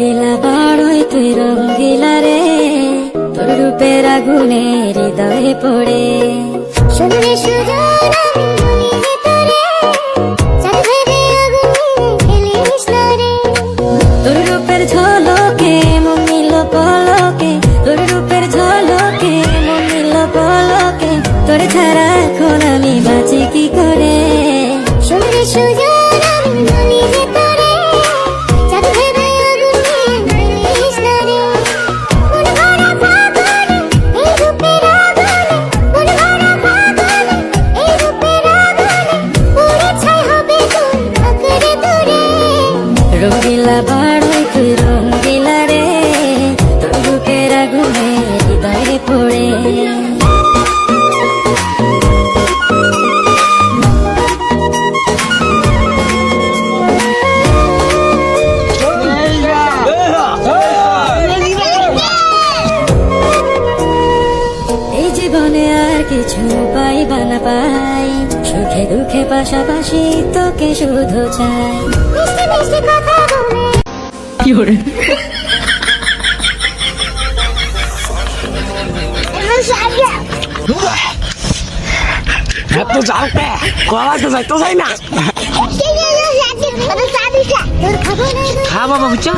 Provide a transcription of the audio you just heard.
রঙ্গিলা বড়ই তুই রঙ্গিলা রে, তোর রূপের আগুনে হৃদয়ে পড়ে। শুনলে সুজন আমি বলি যে তোরে, চাঁদ ভেবে আগুনে খেলিস না রে। তোর রূপের ঝলকে মন নিল পলকে, তোর রূপের ঝলকে মন নিল পলকে, তোর ছাড়া এখন আমি বাঁচি কি করে। শুনলে সুজন আমি বলি যে তোরে, চাঁদ ভেবে আগুনে খেলিস না রে। মন ভরা ফাগুনে এই রূপের আগুনে, মন ভরা ফাগুনে এই রূপের আগুনে, পুড়ে ছাই হবে তোর আঁকড়ে ধরে। রঙ্গিলা বড়ই তুই রঙ্গিলা রে, তোর রূপের আগুনে হৃদয়ে পড়ে। এই জীবনে আর কিছু পাইবা না পাই, সুখে দুঃখে পাশাপাশি তোকে শুধু চাই। মিষ্টি মিষ্টি কথা বলে এত জালতে কলাতে যাইতো যাই না। তোর খাবো না খা বাবা বুঝছো।